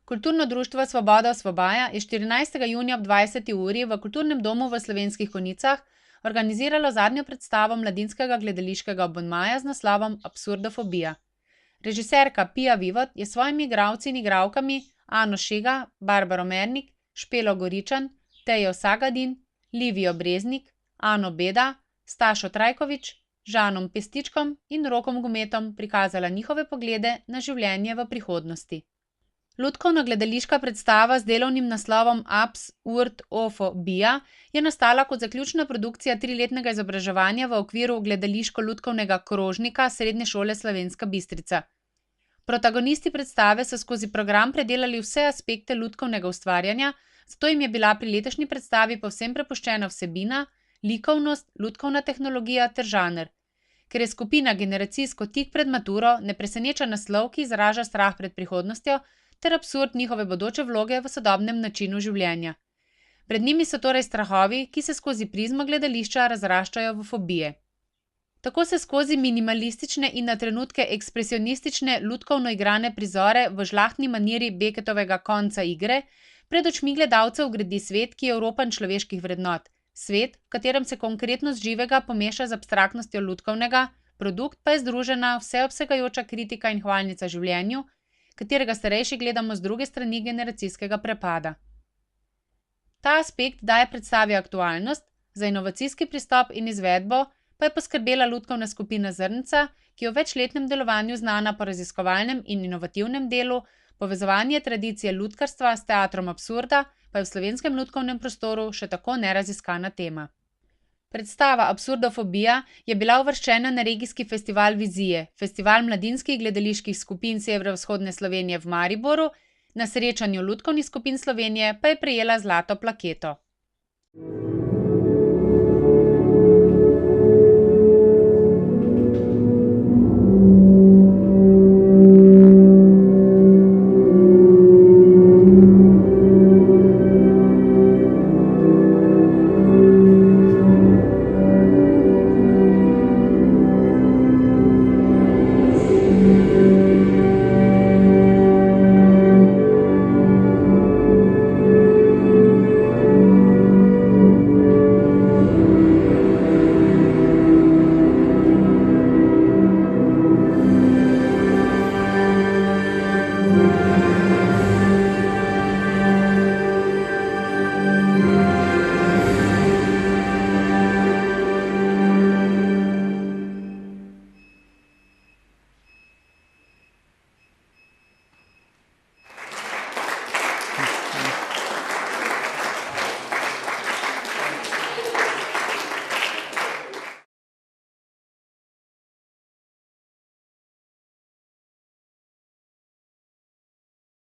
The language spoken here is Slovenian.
Kulturno društvo Svoboda Osvobaja je 14. junija ob 20. uri v Kulturnem domu v Slovenskih Konjicah organiziralo zadnjo predstavo mladinskega gledališkega abonmaja z naslovom Absurdofobija. Režiserka Pia Vivot je s svojimi igralci in igralkami Ano Šega, Barbaro Mernik, Špelo Goričan, Tejo Sagadin, Livijo Breznik, Ano Beda, Stašo Trajkovič, Žanom Pestičkom in Rokom Gometom prikazala njihove poglede na življenje v prihodnosti. Lutkovno-gledališka predstava z delovnim naslovom Absurdofobija je nastala kot zaključna produkcija triletnega izobraževanja v okviru gledališko-lutkovnega krožnika Srednje šole Slovenska Bistrica. Protagonisti predstave so skozi program predelali vse aspekte lutkovnega ustvarjanja, zato jim je bila pri letošnji predstavi povsem prepuščena vsebina, likovnost, lutkovna tehnologija ter žanr. Ker je skupina generacijsko tik pred maturo, ne preseneča naslov, ki izraža strah pred prihodnostjo ter absurd njihove bodoče vloge v sodobnem načinu življenja. Pred njimi so torej strahovi, ki se skozi prizmo gledališča razraščajo v fobije. Tako se skozi minimalistične in na trenutke ekspresionistične lutkovno igrane prizore v žlahtni maniri Beketovega Konca igre pred očmi gledalcev gradi svet, ki je oropan človeških vrednot, svet, v katerem se konkretnost živega pomeša z abstraktnostjo lutkovnega, produkt pa je združena vseobsegajoča kritika in hvalnica življenju, katerega starejši gledamo z druge strani generacijskega prepada. Ta aspekt daje predstavi aktualnost, za inovacijski pristop in izvedbo pa je poskrbela lutkovna skupina Zrnca, ki je v večletnem delovanju znana po raziskovalnem in inovativnem delu, povezovanje tradicije lutkarstva s teatrom absurda pa je v slovenskem lutkovnem prostoru še tako neraziskana tema. Predstava Absurdofobija je bila uvrščena na regijski festival Vizije, festival mladinskih gledaliških skupin severovzhodne Slovenije v Mariboru, na srečanju lutkovnih skupin Slovenije pa je prejela zlato plaketo.